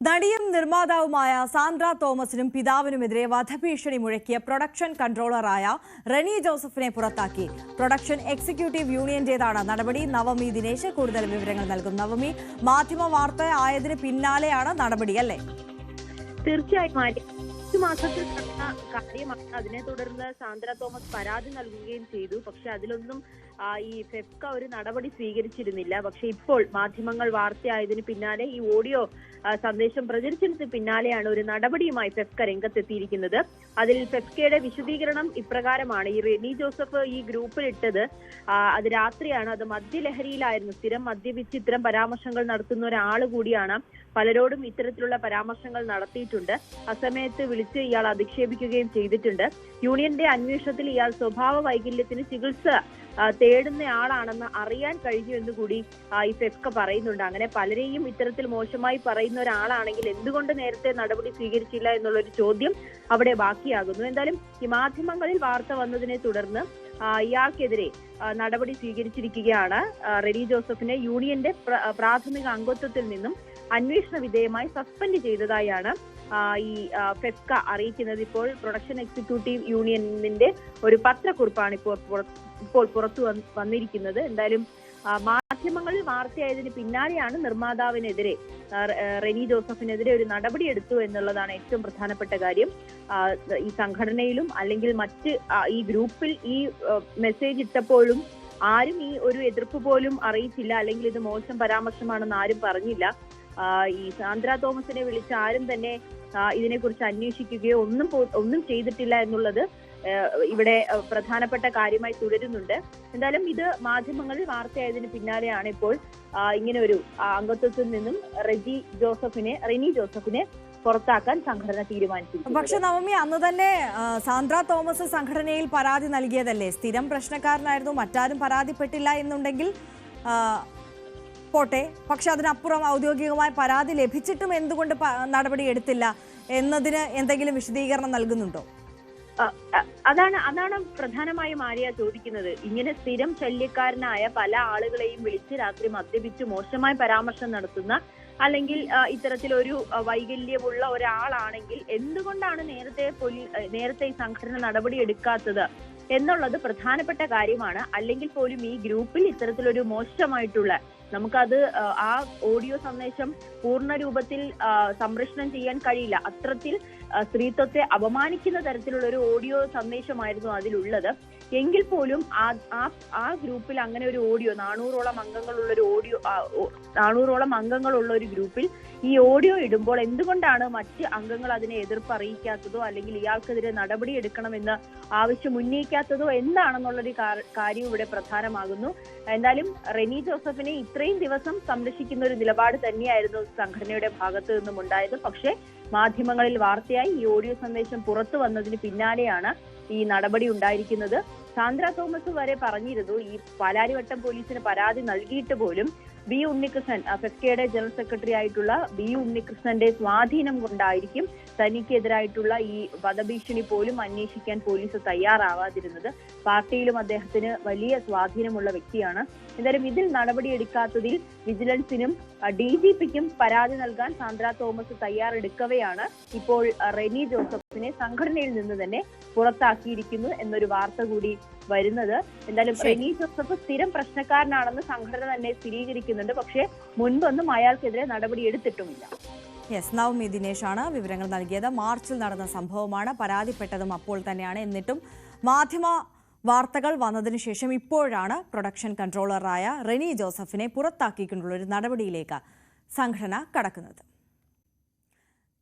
നടിയും നിർമ്മാതാവുമായ സാന്ദ്ര തോമസിനും പിതാവിനുമെതിരെ വധഭീഷണി മുഴക്കിയ പ്രൊഡക്ഷൻ കൺട്രോളറായ റെനി ജോസഫിനെ പുറത്താക്കി. പ്രൊഡക്ഷൻ എക്സിക്യൂട്ടീവ് യൂണിയന്റേതാണ് നടപടി. നവമി ദിനേശ് കൂടുതൽ വിവരങ്ങൾ നൽകും. നവമി, മാധ്യമ വാർത്ത ആയതിന് പിന്നാലെയാണ് നടപടി, അല്ലേ? തീർച്ചയായും മാസത്തിൽ നടന്ന കാര്യമാണ്. അതിനെ തുടർന്ന് സാന്ദ്ര തോമസ് പരാതി നൽകുകയും ചെയ്തു. പക്ഷെ അതിലൊന്നും ഈ ഫെഫ്ക ഒരു നടപടി സ്വീകരിച്ചിരുന്നില്ല. പക്ഷെ ഇപ്പോൾ മാധ്യമങ്ങൾ വാർത്തയായതിനു പിന്നാലെ ഈ ഓഡിയോ സന്ദേശം പ്രചരിച്ചതിന് പിന്നാലെയാണ് ഒരു നടപടിയുമായി ഫെഫ്ക രംഗത്തെത്തിയിരിക്കുന്നത്. അതിൽ ഫെഫ്കയുടെ വിശദീകരണം ഇപ്രകാരമാണ്. ഈ റെനി ജോസഫ് ഈ ഗ്രൂപ്പിലിട്ടത് അത് രാത്രിയാണ്. അത് മദ്യലഹരിയിലായിരുന്നു. സ്ഥിരം മദ്യപിച്ച് ഇത്തരം പരാമർശങ്ങൾ നടത്തുന്ന ഒരാൾ കൂടിയാണ്. പലരോടും ഇത്തരത്തിലുള്ള പരാമർശങ്ങൾ നടത്തിയിട്ടുണ്ട്. അസമയത്ത് വിളിച്ച് ഇയാൾ അധിക്ഷേപിക്കുകയും ചെയ്തിട്ടുണ്ട്. യൂണിയന്റെ അന്വേഷണത്തിൽ ഇയാൾ സ്വഭാവ വൈകല്യത്തിന് ചികിത്സ തേടുന്നയാളാണെന്ന് അറിയാൻ കഴിഞ്ഞു എന്നുകൂടി ഈ ഫെഫ്ക പറയുന്നുണ്ട്. അങ്ങനെ പലരെയും ഇത്തരത്തിൽ മോശമായി പറയുന്ന ഒരാളാണെങ്കിൽ എന്തുകൊണ്ട് നേരത്തെ നടപടി സ്വീകരിച്ചില്ല എന്നുള്ളൊരു ചോദ്യം അവിടെ ബാക്കിയാകുന്നു. എന്തായാലും ഈ മാധ്യമങ്ങളിൽ വാർത്ത വന്നതിനെ തുടർന്ന് ഇയാൾക്കെതിരെ നടപടി സ്വീകരിച്ചിരിക്കുകയാണ്. റെനി ജോസഫിനെ യൂണിയന്റെ പ്രാഥമിക അംഗത്വത്തിൽ നിന്നും അന്വേഷണ വിധേയമായി സസ്പെൻഡ് ചെയ്തതായാണ് ഈ ഫെഫ്ക അറിയിക്കുന്നത്. ഇപ്പോൾ പ്രൊഡക്ഷൻ എക്സിക്യൂട്ടീവ് യൂണിയനിന്റെ ഒരു പത്രക്കുറിപ്പാണ് ഇപ്പോൾ പുറത്തു വന്നിരിക്കുന്നത്. എന്തായാലും മാധ്യമങ്ങളിൽ വാർത്തയായതിന് പിന്നാലെയാണ് നിർമ്മാതാവിനെതിരെ റെനി ജോസഫിനെതിരെ ഒരു നടപടിയെടുത്തു എന്നുള്ളതാണ് ഏറ്റവും പ്രധാനപ്പെട്ട കാര്യം. ഈ സംഘടനയിലും അല്ലെങ്കിൽ മറ്റ് ഈ ഗ്രൂപ്പിൽ ഈ മെസ്സേജ് ഇട്ടപ്പോഴും ആരും ഈ ഒരു എതിർപ്പ് പോലും അറിയിച്ചില്ല, അല്ലെങ്കിൽ ഇത് മോശം പരാമർശമാണെന്ന് ആരും പറഞ്ഞില്ല. ഈ സാന്ദ്ര തോമസിനെ വിളിച്ച് ആരും തന്നെ ഇതിനെക്കുറിച്ച് അന്വേഷിക്കുകയോ ഒന്നും ചെയ്തിട്ടില്ല എന്നുള്ളത് ഇവിടെ പ്രധാനപ്പെട്ട കാര്യമായി തുടരുന്നുണ്ട്. എന്തായാലും ഇത് മാധ്യമങ്ങളിൽ വാർത്തയായതിന് പിന്നാലെയാണ് ഇപ്പോൾ ഇങ്ങനെ ഒരു അംഗത്വത്തിൽ നിന്നും റെനി ജോസഫിനെ പുറത്താക്കാൻ സംഘടന തീരുമാനിച്ചിരിക്കുന്നു. പക്ഷെ നവമി, അന്ന് തന്നെ സാന്ദ്ര തോമസ് സംഘടനയിൽ പരാതി നൽകിയതല്ലേ? സ്ഥിരം പ്രശ്നക്കാരനായിരുന്നു, മറ്റാരും പരാതിപ്പെട്ടില്ല എന്നുണ്ടെങ്കിൽ പോട്ടെ. പക്ഷെ അതിനപ്പുറം ഔദ്യോഗികമായ പരാതി ലഭിച്ചിട്ടും എന്തുകൊണ്ട് നടപടി എടുത്തില്ല എന്നതിന് എന്തെങ്കിലും വിശദീകരണം നൽകുന്നുണ്ടോ? അതാണ് പ്രധാനമായും ആര്യ ചോദിക്കുന്നത്. ഇങ്ങനെ സ്ഥിരം ശല്യക്കാരനായ പല ആളുകളെയും വിളിച്ച് രാത്രി മദ്യപിച്ച് മോശമായ പരാമർശം നടത്തുന്ന അല്ലെങ്കിൽ ഇത്തരത്തിലൊരു വൈകല്യമുള്ള ഒരാളാണെങ്കിൽ എന്തുകൊണ്ടാണ് നേരത്തെ ഈ സംഘടന നടപടി എടുക്കാത്തത് എന്നുള്ളത് പ്രധാനപ്പെട്ട കാര്യമാണ്. അല്ലെങ്കിൽ പോലും ഈ ഗ്രൂപ്പിൽ ഇത്തരത്തിലൊരു മോശമായിട്ടുള്ള, നമുക്കത് ആ ഓഡിയോ സന്ദേശം പൂർണ്ണ രൂപത്തിൽ സംപ്രേഷണം ചെയ്യാൻ കഴിയില്ല. അത്തരത്തിൽ സ്ത്രീത്വത്തെ അപമാനിക്കുന്ന തരത്തിലുള്ള ഒരു ഓഡിയോ സന്ദേശമായിരുന്നു അതിലുള്ളത്. എങ്കിൽ പോലും ആ ഗ്രൂപ്പിൽ അങ്ങനെ ഒരു ഓഡിയോ 400ഓളം അംഗങ്ങളുള്ള ഒരു ഗ്രൂപ്പിൽ ഈ ഓഡിയോ ഇടുമ്പോൾ എന്തുകൊണ്ടാണ് മറ്റ് അംഗങ്ങൾ അതിനെ എതിർപ്പ് അറിയിക്കാത്തതോ അല്ലെങ്കിൽ ഇയാൾക്കെതിരെ നടപടി എടുക്കണമെന്ന് ആവശ്യം ഉന്നയിക്കാത്തതോ എന്താണെന്നുള്ളൊരു കാര്യം ഇവിടെ പ്രധാനമാകുന്നു. എന്തായാലും റെനി ജോസഫിനെ ഇത്രയും ദിവസം സംരക്ഷിക്കുന്ന ഒരു നിലപാട് തന്നെയായിരുന്നു സംഘടനയുടെ ഭാഗത്തു നിന്നും ഉണ്ടായത്. പക്ഷേ മാധ്യമങ്ങളിൽ വാർത്തയായി ഈ ഓഡിയോ സന്ദേശം പുറത്തു വന്നതിന് പിന്നാലെയാണ് ഈ നടപടി ഉണ്ടായിരിക്കുന്നത്. സാന്ദ്ര തോമസ് വരെ പറഞ്ഞിരുന്നു ഈ പാലാരിവട്ടം പോലീസിന് പരാതി നൽകിയിട്ട് പോലും ബി ഉണ്ണികൃഷ്ണൻ, ഫെഫ്കയുടെ ജനറൽ സെക്രട്ടറി ആയിട്ടുള്ള ബി ഉണ്ണികൃഷ്ണന്റെ സ്വാധീനം കൊണ്ടായിരിക്കും തനിക്കെതിരായിട്ടുള്ള ഈ വധഭീഷണി പോലും അന്വേഷിക്കാൻ പോലീസ് തയ്യാറാവാതിരുന്നത്. പാർട്ടിയിലും അദ്ദേഹത്തിന് വലിയ സ്വാധീനമുള്ള വ്യക്തിയാണ്. എന്തായാലും ഇതിൽ നടപടിയെടുക്കാത്തതിൽ വിജിലൻസിനും DGPക്കും പരാതി നൽകാൻ സാന്ദ്ര തോമസ് തയ്യാറെടുക്കവെയാണ് ഇപ്പോൾ റെനി ജോസഫിനെ സംഘടനയിൽ നിന്ന് തന്നെ പുറത്താക്കിയിരിക്കുന്നു എന്നൊരു വാർത്ത കൂടി വരുന്നത്. എന്തായാലും റെനി ജോസഫ് സ്ഥിരം പ്രശ്നക്കാരനാണെന്ന് സംഘടന തന്നെ സ്ഥിരീകരിക്കുന്നുണ്ട്. പക്ഷേ മുൻപൊന്നും അയാൾക്കെതിരെ നടപടി എടുത്തിട്ടുമില്ല. നവമി ദിനേശാണ് വിവരങ്ങൾ നൽകിയത്. മാർച്ചിൽ നടന്ന സംഭവമാണ്. പരാതിപ്പെട്ടതും അപ്പോൾ തന്നെയാണ്. എന്നിട്ടും മാധ്യമ വാർത്തകൾ വന്നതിന് ശേഷം ഇപ്പോഴാണ് പ്രൊഡക്ഷൻ കൺട്രോളറായ റെനി ജോസഫിനെ പുറത്താക്കിക്കൊണ്ടുള്ള ഒരു നടപടിയിലേക്ക് സംഘടന കടക്കുന്നത്.